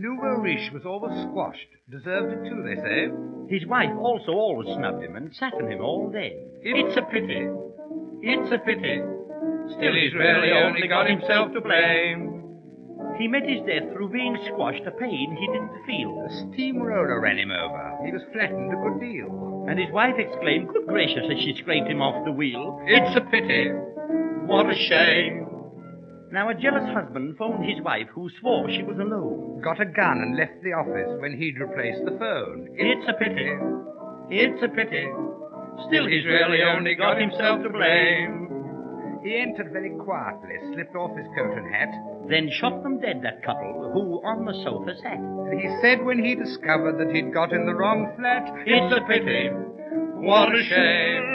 nouveau riche was always squashed. Deserved it too, they say. His wife also always snubbed him and sat on him all day. It's a pity. It's a pity. Still, he's really only got himself to blame. He met his death through being squashed, a pain he didn't feel. A steamroller ran him over. He was flattened a good deal. And his wife exclaimed, "Good gracious," as she scraped him off the wheel. It's a pity. What a shame. Now a jealous husband phoned his wife, who swore she was alone. Got a gun and left the office when he'd replaced the phone. It's a pity. It's a pity. Still, he's really only got himself to blame. He entered very quietly, slipped off his coat and hat. Then shot them dead, that couple, who on the sofa sat. He said when he discovered that he'd got in the wrong flat, It's a pity. What a shame.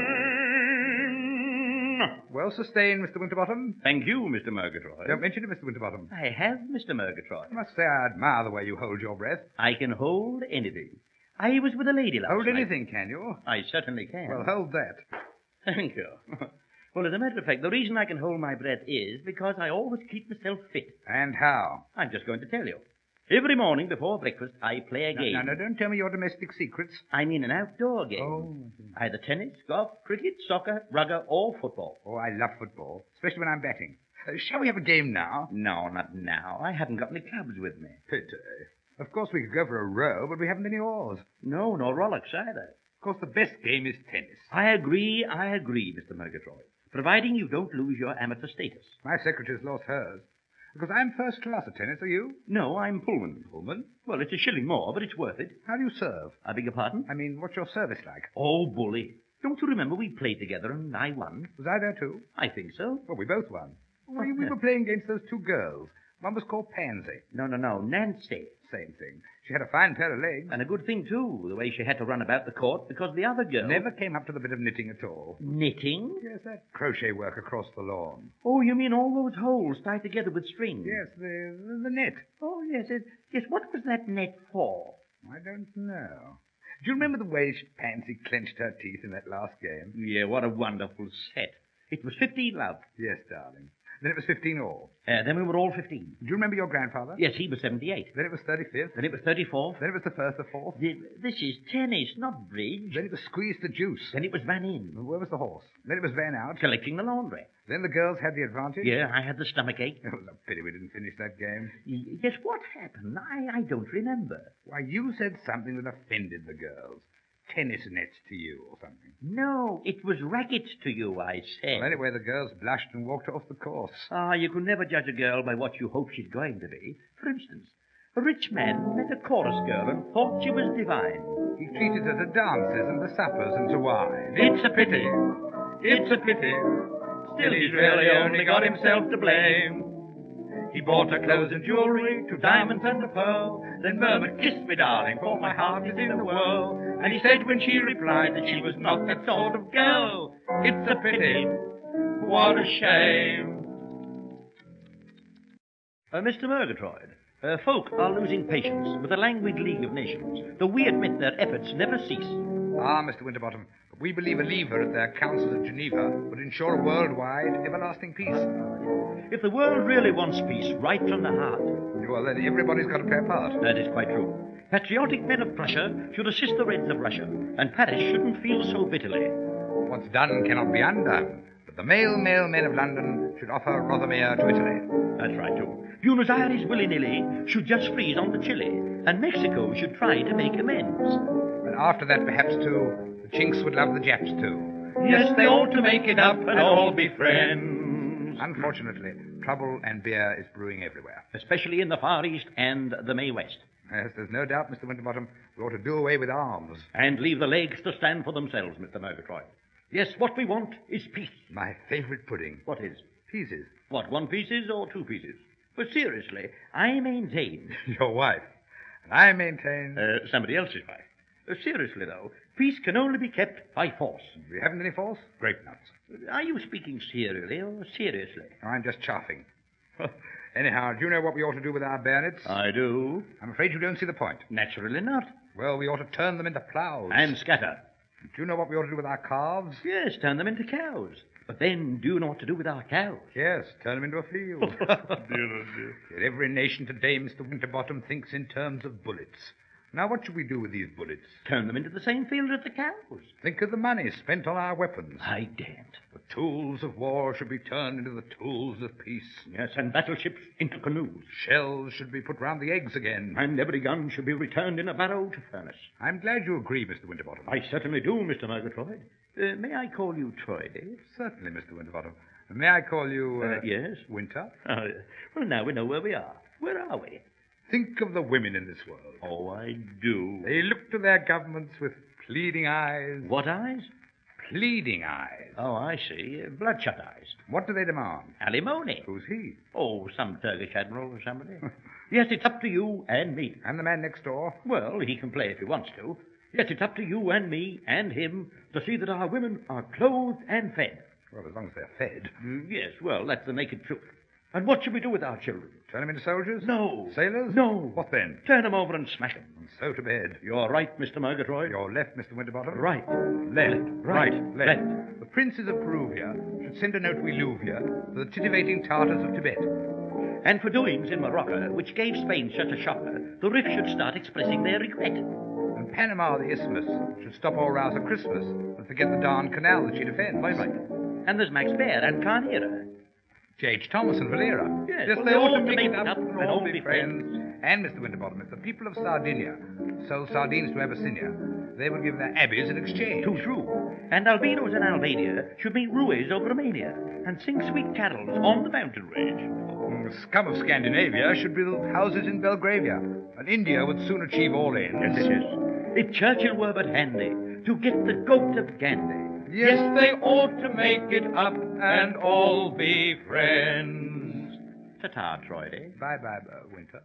Well sustained, Mr. Winterbottom. Thank you, Mr. Murgatroyd. Don't mention it, Mr. Winterbottom. I have, Mr. Murgatroyd. I must say I admire the way you hold your breath. I can hold anything. I was with a lady last Hold night. anything, can you? I certainly can. Well, hold that. Thank you. Well, as a matter of fact, the reason I can hold my breath is because I always keep myself fit. And how? I'm just going to tell you. Every morning before breakfast, I play a game. No, don't tell me your domestic secrets. I mean an outdoor game. Oh. Either tennis, golf, cricket, soccer, rugger, or football. Oh, I love football, especially when I'm batting. Shall we have a game now? No, not now. I haven't got any clubs with me. Pity. Of course we could go for a row, but we haven't any oars. No, nor rollicks either. Of course, the best game is tennis. I agree, Mr. Murgatroyd. Providing you don't lose your amateur status. My secretary's lost hers. Because I'm first class at tennis, are you? No, I'm Pullman. Pullman? Well, it's a shilling more, but it's worth it. How do you serve? I beg your pardon? I mean, what's your service like? Oh, bully. Don't you remember we played together and I won? Was I there too? I think so. Well, we both won. We were playing against those two girls. One was called Pansy. No, Nancy. Same thing. She had a fine pair of legs. And a good thing, too, the way she had to run about the court, because the other girl... Never came up to the bit of knitting at all. Knitting? Yes, that crochet work across the lawn. Oh, you mean all those holes tied together with string? Yes, the net. Oh, yes, yes. What was that net for? I don't know. Do you remember the way Pansy clenched her teeth in that last game? Yeah, what a wonderful set. It was 15 love. Yes, darling. Then it was 15 all. Then we were all 15. Do you remember your grandfather? Yes, he was 78. Then it was 35th. Then it was 34th. Then it was the first, the fourth. This is tennis, not bridge. Then it was squeeze the juice. Then it was van in. Where was the horse? Then it was van out. Collecting the laundry. Then the girls had the advantage. Yeah, I had the stomach ache. It was a pity we didn't finish that game. Yes, what happened? I don't remember. Why, you said something that offended the girls. Tennis nets to you or something. No, it was rackets to you, I said. Well, anyway, the girls blushed and walked off the course. You can never judge a girl by what you hope she's going to be. For instance, a rich man met a chorus girl and thought she was divine. He treated her to dances and to suppers and to wine. It's a pity. It's a pity. Still, he's really only got himself to blame. He bought her clothes and jewelry, 2 diamonds and a pearl, then murmured, "Kiss me, darling, for my heart is in a whirl." And he said when she replied that she was not that sort of girl, "It's a pity. What a shame." Mr. Murgatroyd, folk are losing patience with the languid League of Nations, though we admit their efforts never cease. Ah, Mr. Winterbottom, but we believe a lever at their councils at Geneva would ensure a worldwide, everlasting peace. If the world really wants peace right from the heart... Well, then everybody's got to play a part. That is quite true. Patriotic men of Prussia should assist the Reds of Russia, and Paris shouldn't feel so bitterly. What's done cannot be undone, but the male men of London should offer Rothermere to Italy. That's right, too. Buenos Aires, willy-nilly, should just freeze on the Chile, and Mexico should try to make amends. And after that, perhaps, too, the Chinks would love the Japs, too. Yes, they ought to make it up and all be friends. Unfortunately, trouble and beer is brewing everywhere. Especially in the Far East and the May West. Yes, there's no doubt, Mr. Winterbottom, we ought to do away with arms. And leave the legs to stand for themselves, Mr. Murgatroyd. Yes, what we want is peace. My favourite pudding. What is? Pieces. What, 1 pieces or 2 pieces? But seriously, I maintain... Your wife. And I maintain... Somebody else's wife. Seriously, though, peace can only be kept by force. We haven't any force? Grape nuts. Are you speaking serially or seriously? Oh, I'm just chaffing. Anyhow, do you know what we ought to do with our bayonets? I do. I'm afraid you don't see the point. Naturally not. Well, we ought to turn them into ploughs. And scatter. Do you know what we ought to do with our calves? Yes, turn them into cows. But then, do you know what to do with our cows? Yes, turn them into a field. Dear. Yet every nation today, Mr. Winterbottom, thinks in terms of bullets. Now, what should we do with these bullets? Turn them into the same field as the cows. Think of the money spent on our weapons. I daren't. The tools of war should be turned into the tools of peace. Yes, and battleships into canoes. Shells should be put round the eggs again. And every gun should be returned in a barrow to furnace. I'm glad you agree, Mr. Winterbottom. I certainly do, Mr. Murgatroyd. May I call you Troy? Certainly, Mr. Winterbottom. May I call you... Yes? Winter? Well, now we know where we are. Where are we? Think of the women in this world. Oh, I do. They look to their governments with pleading eyes. What eyes? Pleading eyes. Oh, I see. Bloodshot eyes. What do they demand? Alimony. Who's he? Oh, some Turkish admiral or somebody. Yes, it's up to you and me. And the man next door? Well, he can play if he wants to. Yes, it's up to you and me and him to see that our women are clothed and fed. Well, as long as they're fed. Yes, well, that's the naked truth. And what should we do with our children? Turn them into soldiers? No. Sailors? No. What then? Turn them over and smash them. And so to bed. You're right, Mr. Murgatroyd. Your left, Mr. Winterbottom? Right. Left. Right. Left. The princes of Peruvia should send a note to Iluvia for the titivating Tartars of Tibet. And for doings in Morocco, which gave Spain such a shocker, the Rif should start expressing their regret. And Panama, the Isthmus, should stop all rows at Christmas and forget the darn canal that she defends. Quite right. And there's Max Baer and Carnera. J.H. Thomas and Valera. Yes, well, they ought to make it up and all be friends. And, Mr. Winterbottom, if the people of Sardinia sold sardines to Abyssinia, they would give their abbeys in exchange. Too true. And albinos in Albania should meet Ruiz of Romania and sing sweet carols on the mountain range. The scum of Scandinavia should build houses in Belgravia, and India would soon achieve all ends. Yes. If Churchill were but handy to get the goat of Gandhi. Yes, they ought to make it up and all be friends. Ta-ta, Troy. Bye-bye, Winter.